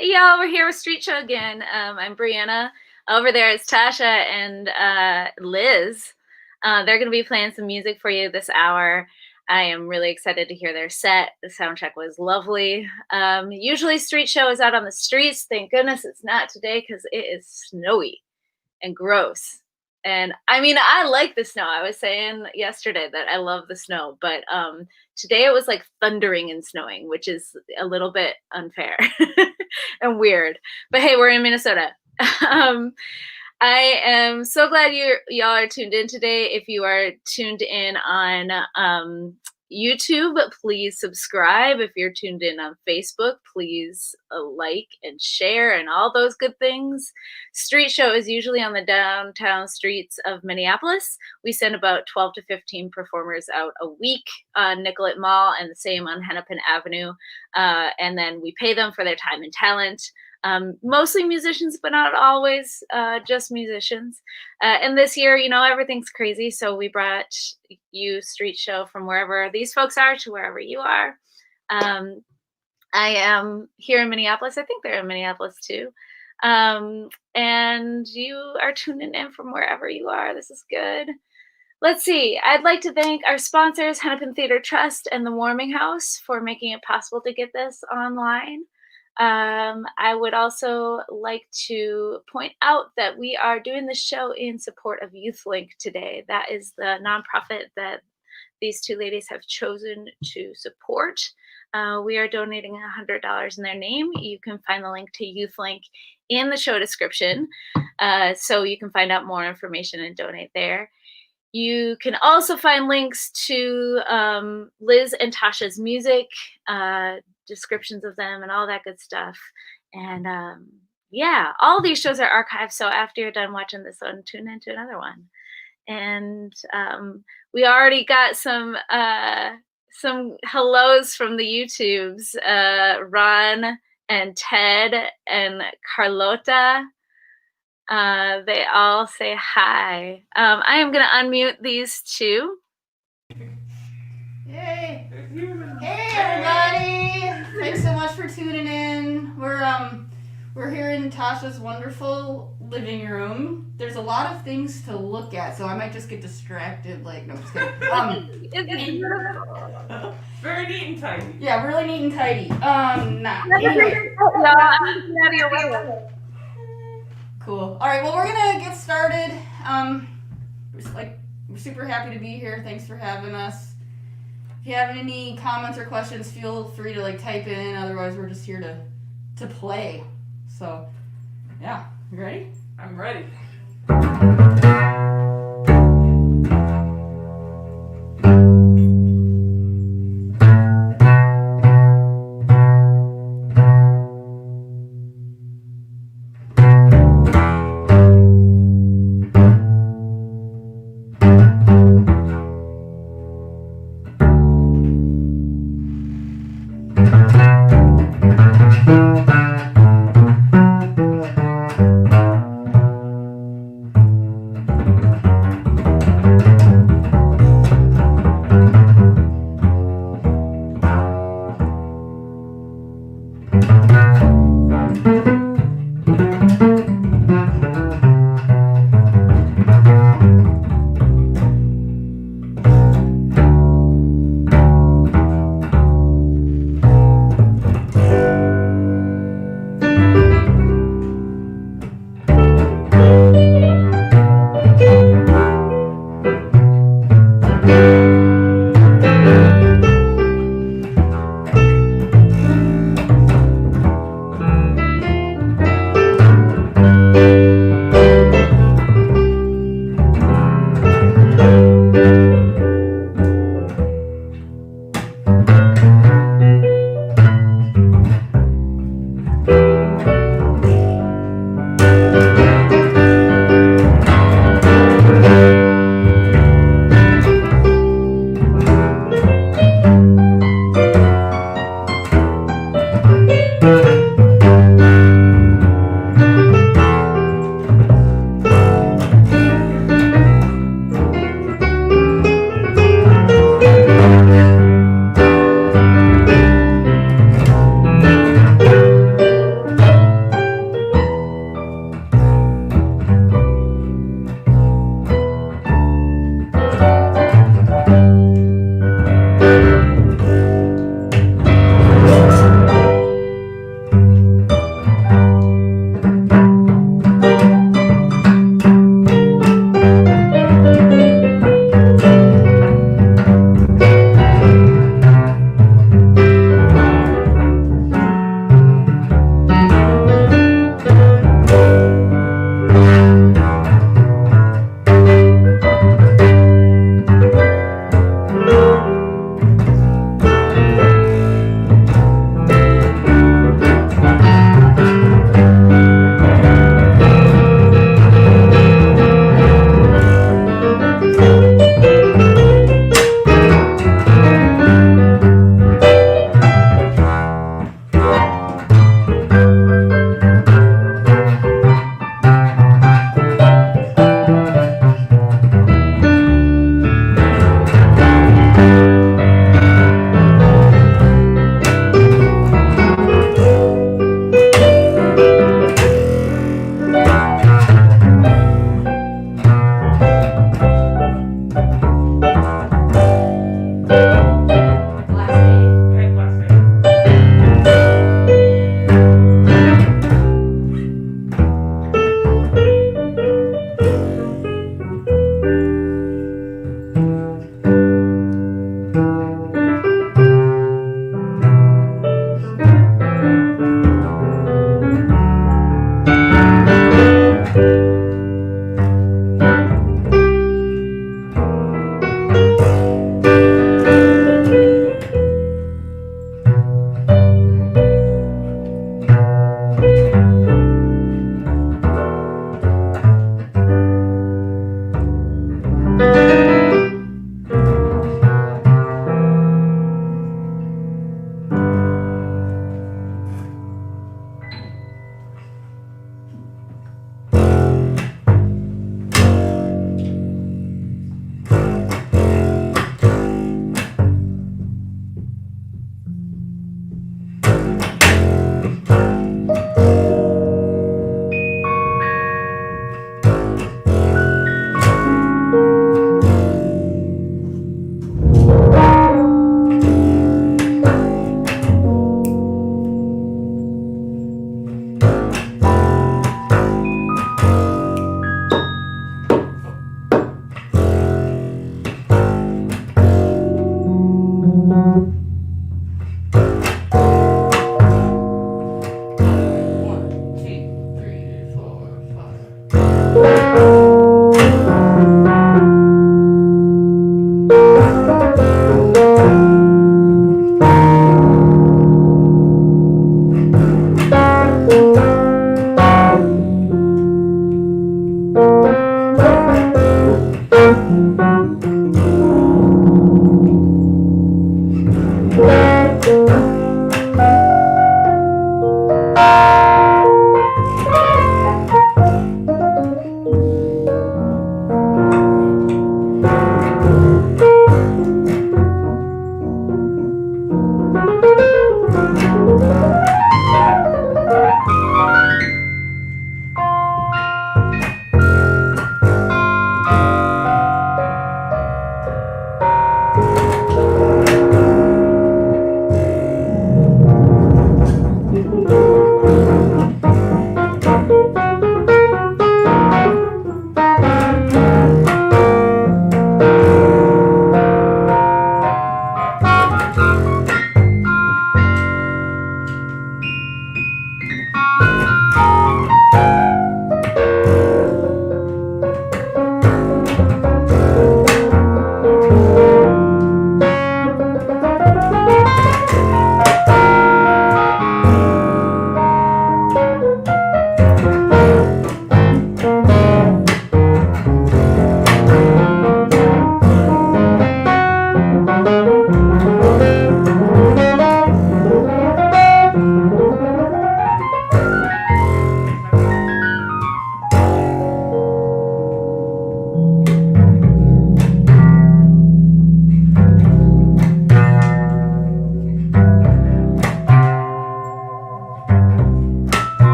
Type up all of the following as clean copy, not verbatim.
Hey y'all, we're here with Street Show again. I'm Brianna. Over there is Tasha and Liz. They're going to be playing some music for you this hour. I am really excited to hear their set. The sound check was lovely. Usually Street Show is out on the streets. Thank goodness it's not today because it is snowy and gross. And I mean, I like the snow. I was saying yesterday that I love the snow, but today it was like thundering and snowing, which is a little bit unfair and weird. But hey, we're in Minnesota. I am so glad y'all are tuned in today. If you are tuned in on YouTube, please subscribe. If you're tuned in on Facebook, please like and share and all those good things. Street Show is usually on the downtown streets of Minneapolis. We send about 12 to 15 performers out a week on Nicollet Mall and the same on Hennepin Avenue. And then we pay them for their time and talent. Mostly musicians, but not always just musicians. And this year, you know, everything's crazy. So we brought you Street Show from wherever these folks are to wherever you are. I am here in Minneapolis. I think they're in Minneapolis too. And you are tuning in from wherever you are. This is good. Let's see. I'd like to thank our sponsors, Hennepin Theater Trust and the Warming House, for making it possible to get this online. I would also like to point out that we are doing the show in support of YouthLink today. That is the nonprofit that these two ladies have chosen to support. We are donating $100 in their name. You can find the link to YouthLink in the show description, so you can find out more information and donate there. You can also find links to Liz and Tasha's music, descriptions of them and all that good stuff. And yeah, all these shows are archived, so after you're done watching this one, tune into another one. And we already got some hellos from the YouTubes. Ron and Ted and Carlota. They all say hi. I am going to unmute these two. Yay! Hey everybody! Thanks so much for tuning in. We're here in Tasha's wonderful living room. There's a lot of things to look at, so I might just get distracted. Like, no, just kidding. Very neat and tidy. Yeah, really neat and tidy. Anyway. Cool. All right. Well, we're gonna get started. We're super happy to be here. Thanks for having us. If you have any comments or questions, feel free to type in. Otherwise, we're just here to play. So, yeah, you ready? I'm ready.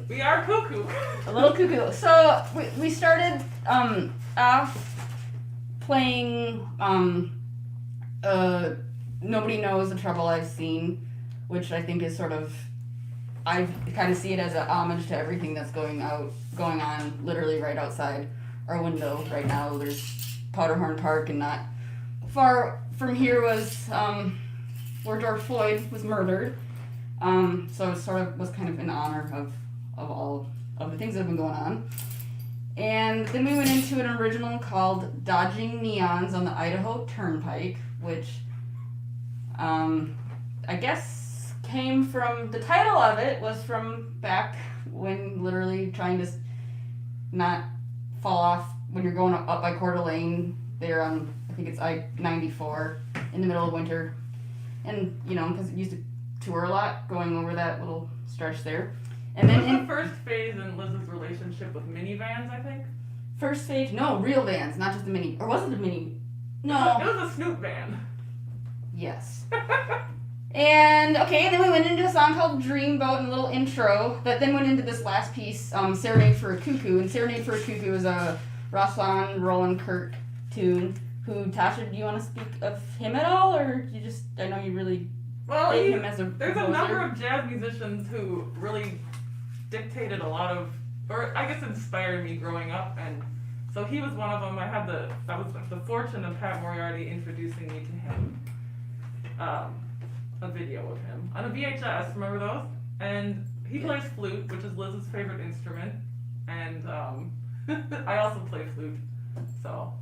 We are cuckoo. A little cuckoo. So we started off playing Nobody Knows the Trouble I've Seen, which I think is sort of, I kind of see it as a homage to everything that's going on literally right outside our window right now. There's Powderhorn Park, and not far from here was where George Floyd was murdered. So it sort of was kind of in honor of all of the things that have been going on. And then we went into an original called Dodging Neons on the Idaho Turnpike, which I guess came from, the title of it was from back when literally trying to not fall off when you're going up by Coeur d'Alene there on, I think it's I-94 in the middle of winter. And, you know, because it used to tour a lot going over that little stretch there. And then was the first phase in Liz's relationship with minivans, I think? First phase? No, real vans, not just the mini. Or was it a mini? No. It was a Snoop van. Yes. And, okay, then we went into a song called Dreamboat and a little intro that then went into this last piece, Serenade for a Cuckoo. And Serenade for a Cuckoo is a Rahsaan Roland Kirk tune. Who, Tasha, do you want to speak of him at all? Or you just, I know you really dig him as a there's composer. a number of jazz musicians who really dictated a lot of, or I guess inspired me growing up, and so he was one of them. I had the fortune of Pat Moriarty introducing me to him, a video of him on a VHS. Remember those? And he plays flute, which is Liz's favorite instrument, and I also play flute, so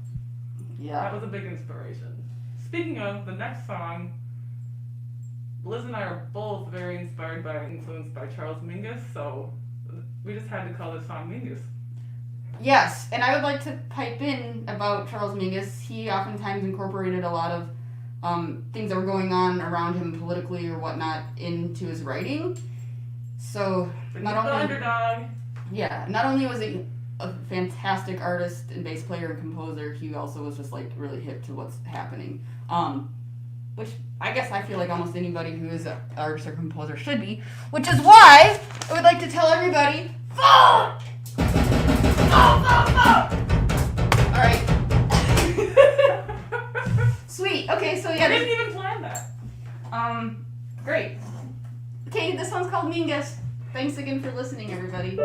that was a big inspiration. Speaking of the next song, Liz and I are both very inspired by, influenced by Charles Mingus, so we just had to call this song Mingus. Yes, and I would like to pipe in about Charles Mingus. He oftentimes incorporated a lot of things that were going on around him politically or whatnot into his writing. So not only was he a fantastic artist and bass player and composer, he also was just like really hip to what's happening. Which I guess I feel like almost anybody who is an artist or composer should be, which is why I would like to tell everybody, vote! Vote! Alright. Sweet. Okay, so yeah. I didn't even plan that. Great. Okay, this one's called Mingus. Thanks again for listening, everybody.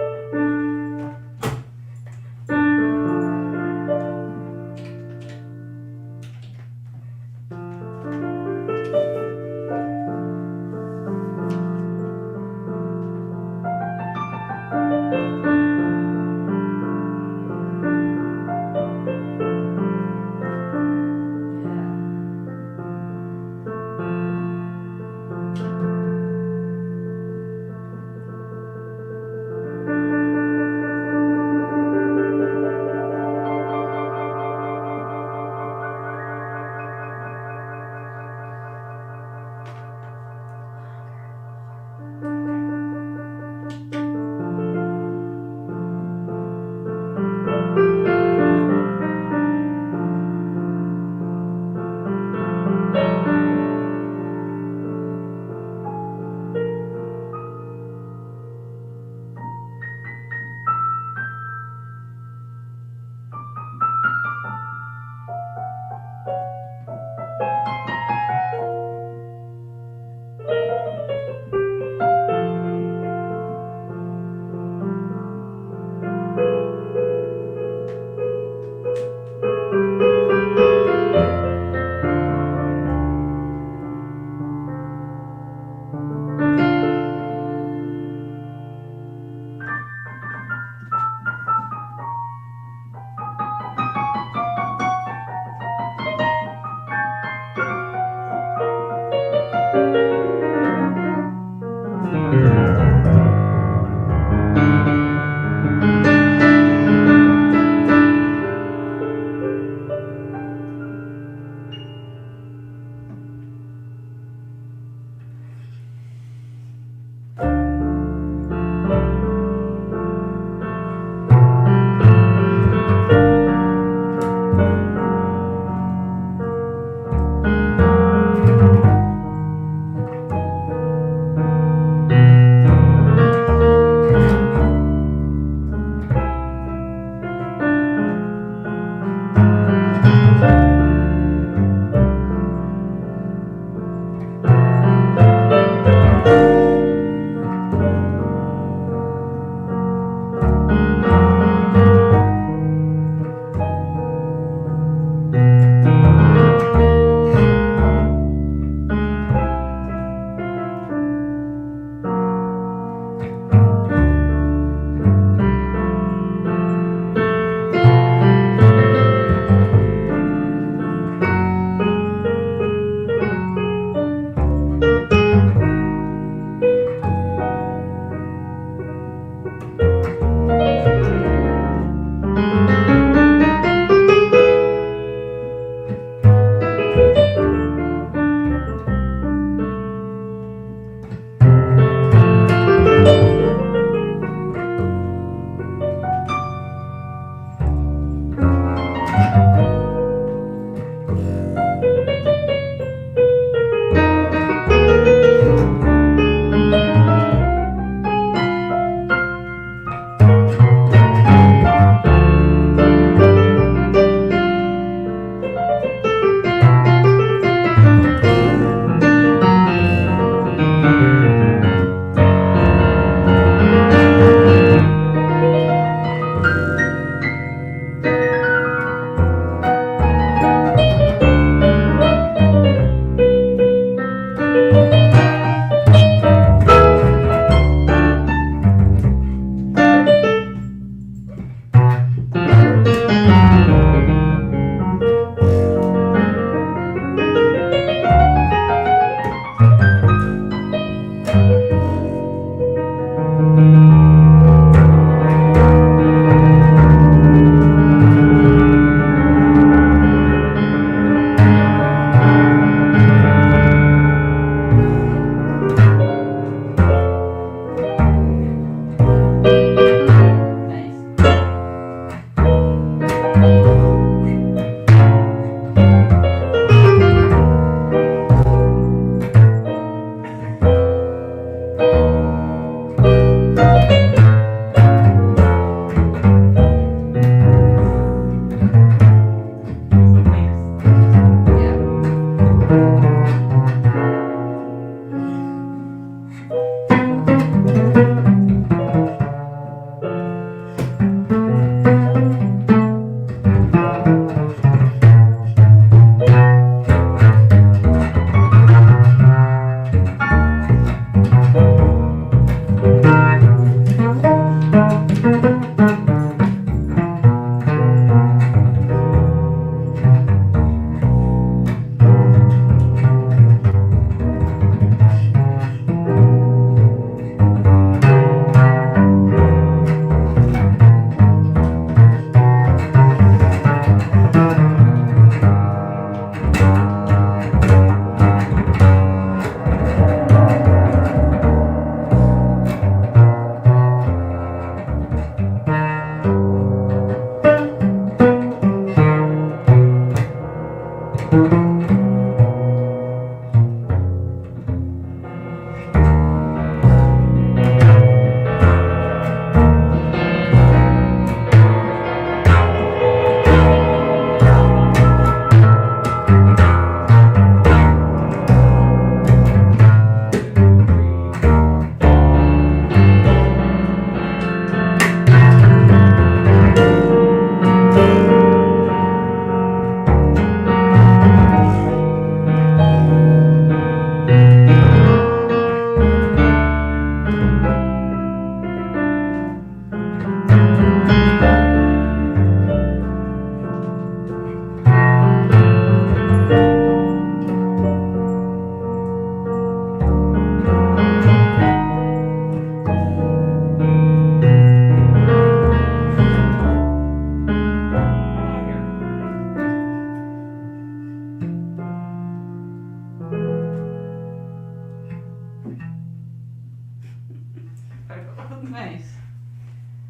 Nice.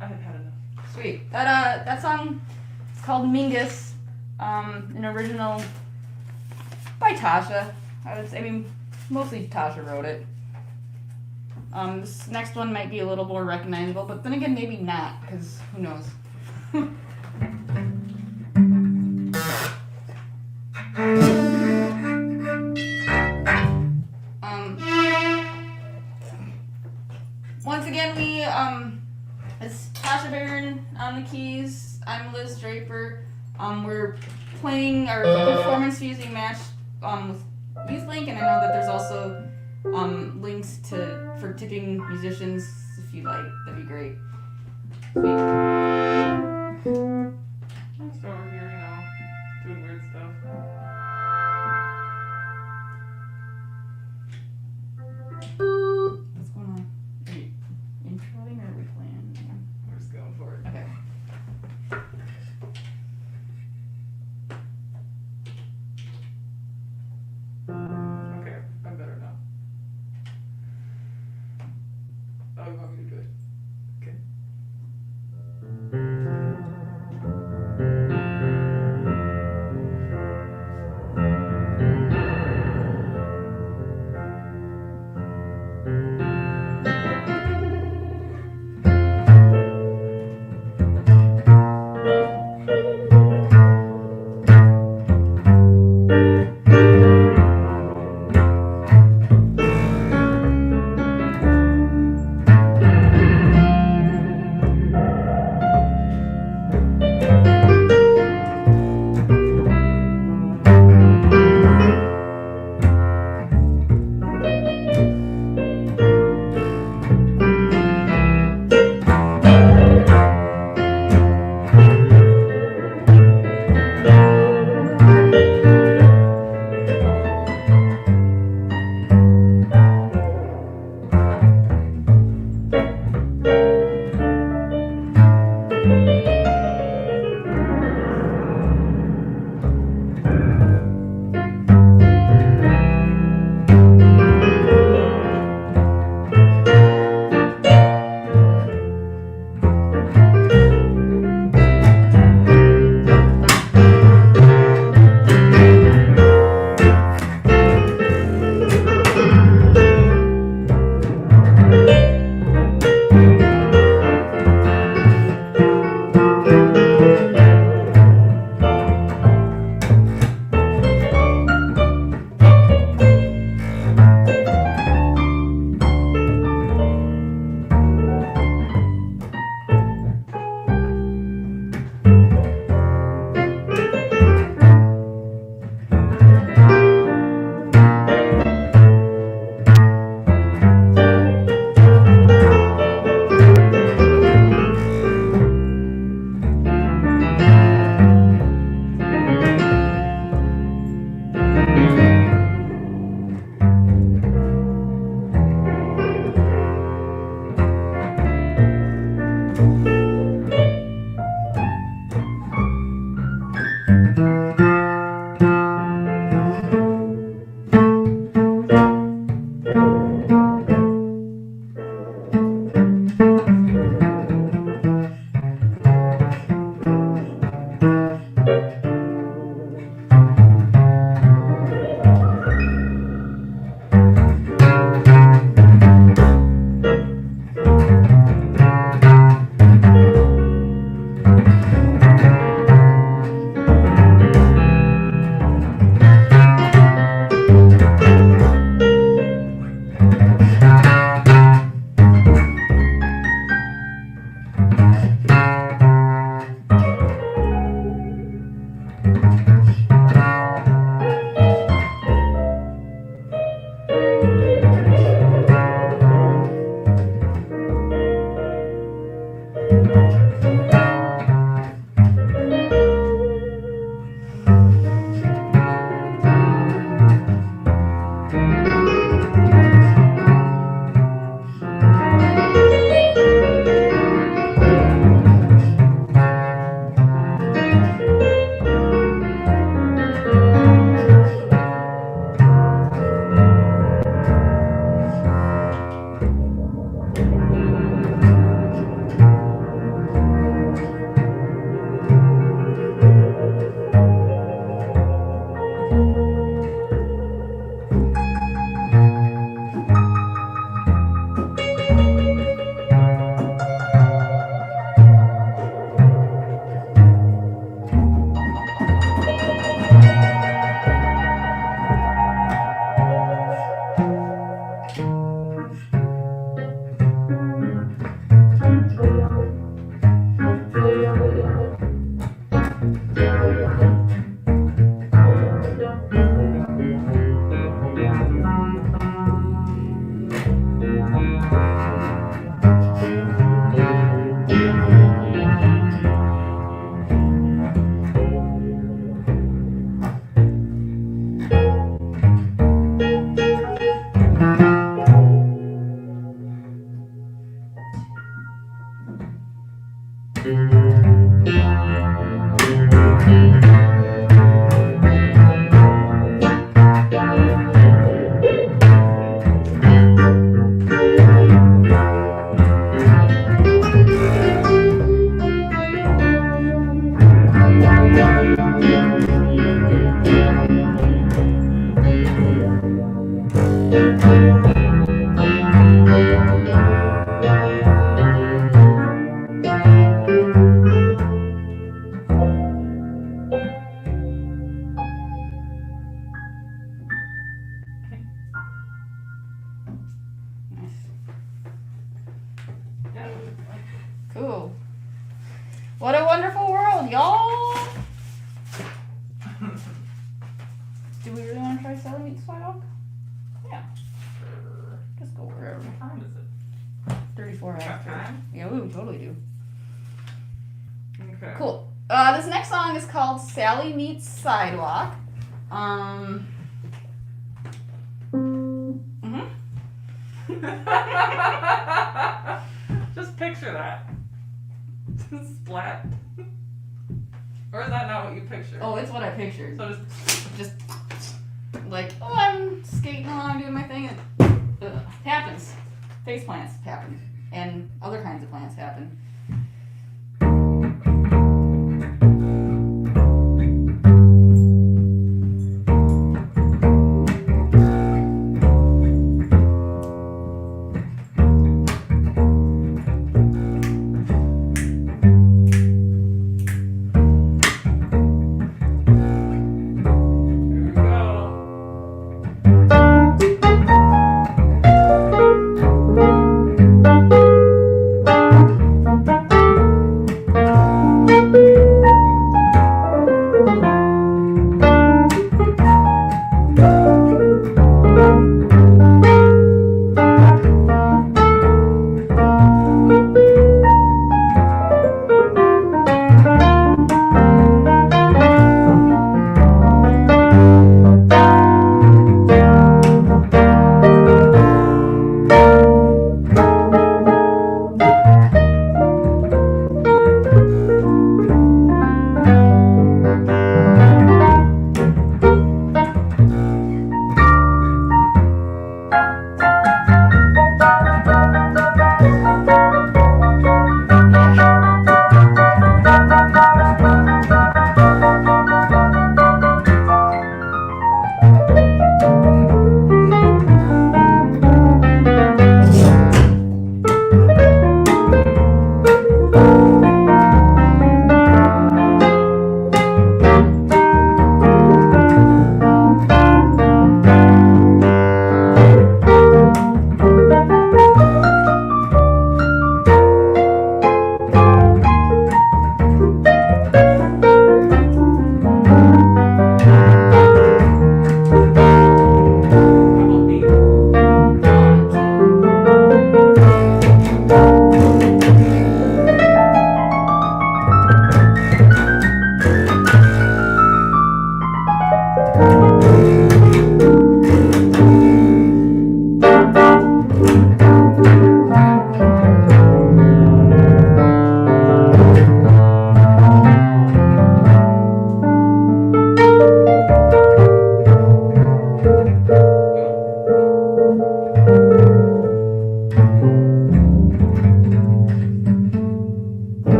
I have had enough. Sweet. That song is called Mingus, an original by Tasha. I would say, I mean, mostly Tasha wrote it. This next one might be a little more recognizable, but then again, maybe not, because who knows. Once again, it's Tasha Baron on the keys. I'm Liz Draper. We're playing our performance fusing match with YouthLink, and I know that there's also links for tipping musicians if you like. That'd be great. Sweet. I'm just over here, doing weird stuff. What's going on? Are you introing or are we playing? Cool. What a wonderful world, y'all! Do we really want to try Sally Meets Sidewalk? Yeah. Just go wherever. What time is it? 34 after. Time? Yeah, we would totally do. Okay. Cool. This next song is called Sally Meets Sidewalk. Just picture that. Splat. Or is that not what you pictured? Oh, it's what I pictured. So Just like, oh, I'm skating along doing my thing. And happens. Face plants happen. And other kinds of plants happen.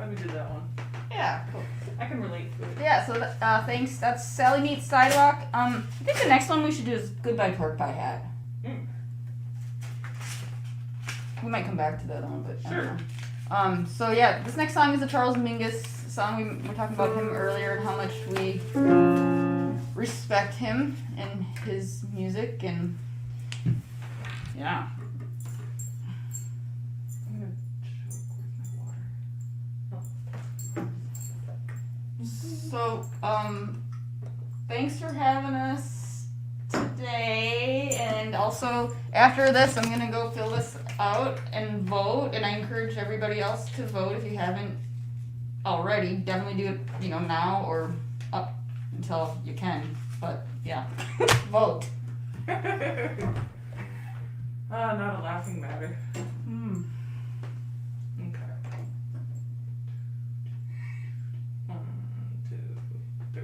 glad we did that one. Yeah, cool. I can relate to it. Yeah, so thanks. That's Sally Meets Sidewalk. I think the next one we should do is Goodbye Pork Pie Hat. We might come back to the other one, but sure. So yeah, this next song is a Charles Mingus song. We were talking about him earlier and how much we respect him and his music, and yeah. I'm gonna choke with my water. So thanks for having us today, and also after this I'm gonna go fill this out and vote, and I encourage everybody else to vote if you haven't already. Definitely do it, now or up until you can, but yeah. Vote. Not a laughing matter. Okay. 1, 2, 3.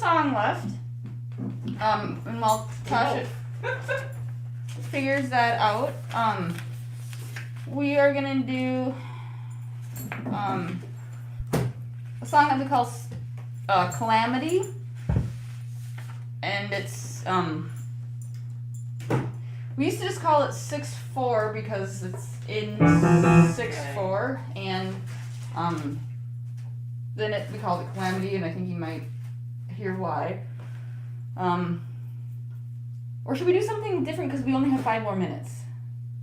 song left. And while Tasha figures that out, we are gonna do a song that we call Calamity, and it's we used to just call it 6/4 because it's in 6/4, and then we called it Calamity, and I think you might hear why. Or should we do something different because we only have 5 more minutes?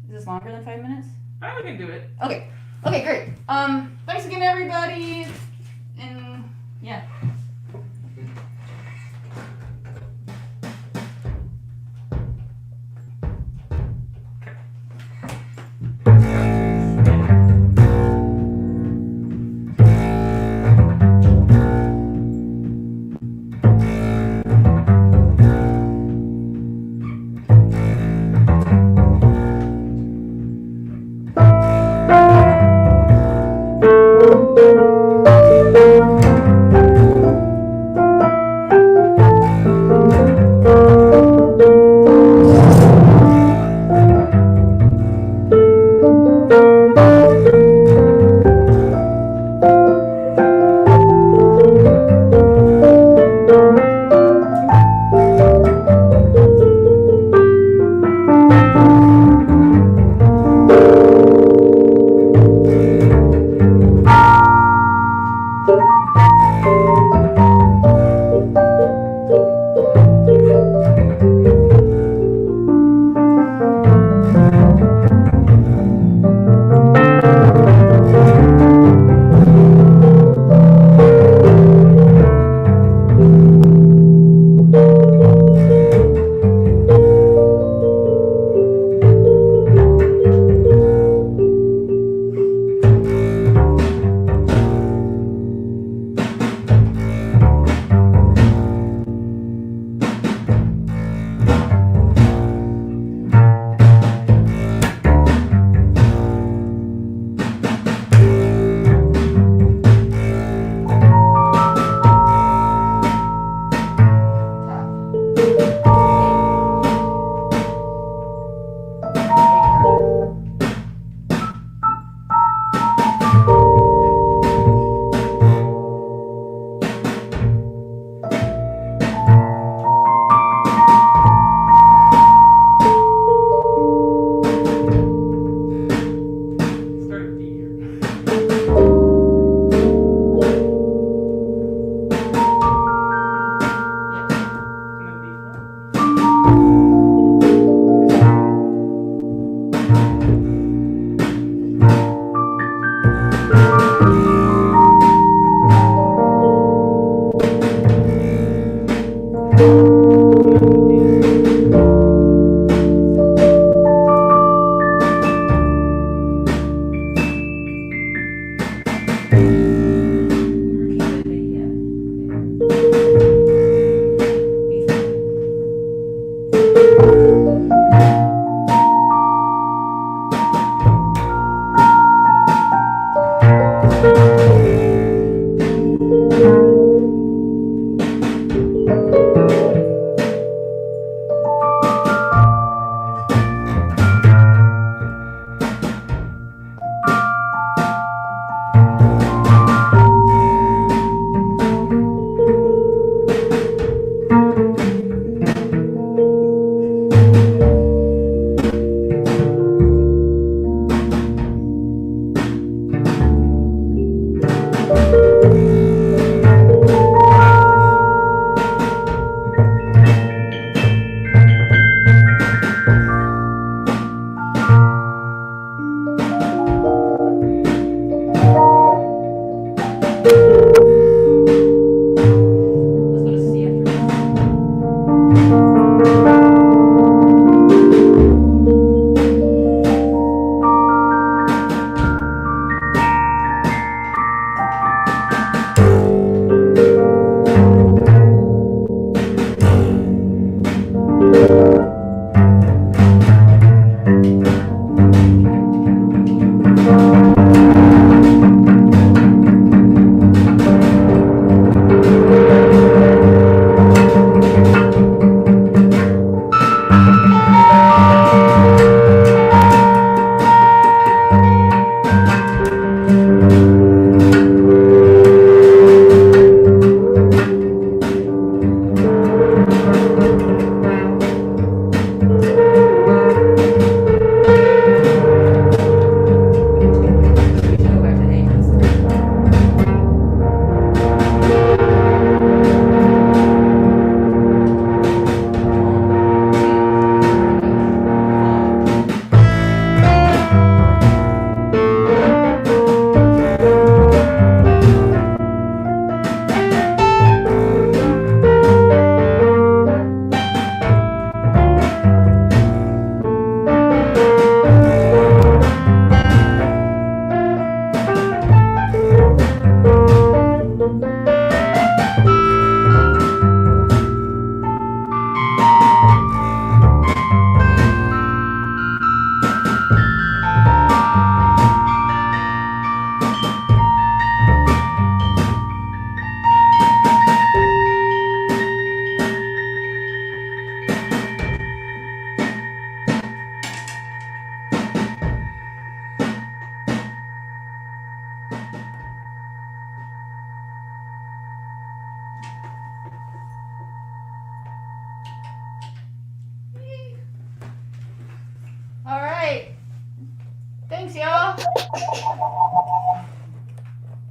Is this longer than 5 minutes? We can do it. Okay. Okay, great. Thanks again, everybody. And yeah.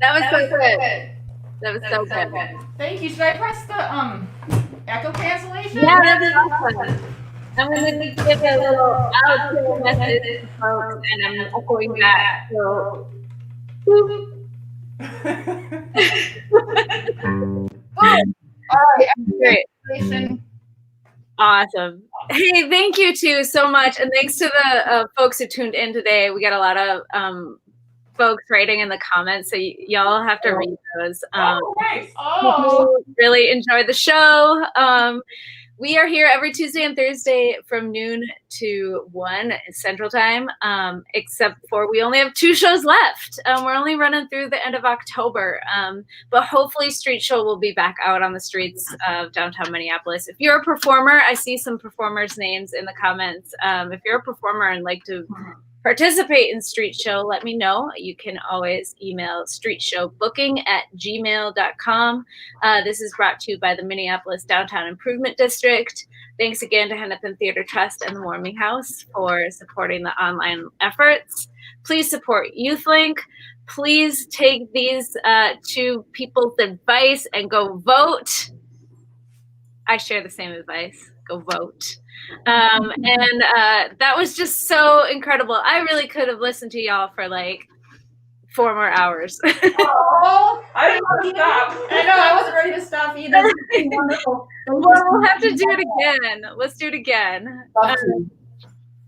That was so good. That was so good. Thank you. Should I press the echo cancellation? Yeah, that's awesome. I'm going to give a little outro message to folks, and I'm echoing back. So, boop. All right. Great. Awesome. Hey, thank you too so much, and thanks to the folks who tuned in today. We got a lot of folks writing in the comments, so y'all have to read those. Nice. Really enjoyed the show. We are here every Tuesday and Thursday from noon to 1 Central Time, except for we only have 2 shows left. We're only running through the end of October, but hopefully Street Show will be back out on the streets of downtown Minneapolis. If you're a performer, I see some performers' names in the comments. If you're a performer and like to participate in Street Show, let me know. You can always email streetshowbooking@gmail.com. This is brought to you by the Minneapolis Downtown Improvement District. Thanks again to Hennepin Theater Trust and the Warming House for supporting the online efforts. Please support YouthLink. Please take these 2 people's advice and go vote. I share the same advice. Go vote. And that was just so incredible. I really could have listened to y'all for like 4 more hours. Oh, I didn't want to stop. I know, I wasn't ready to stop either. Wonderful. Well, we'll have to do it again. Let's do it again.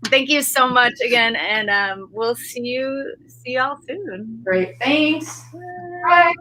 Thank you so much again, and we'll see y'all soon. Great, thanks. Bye.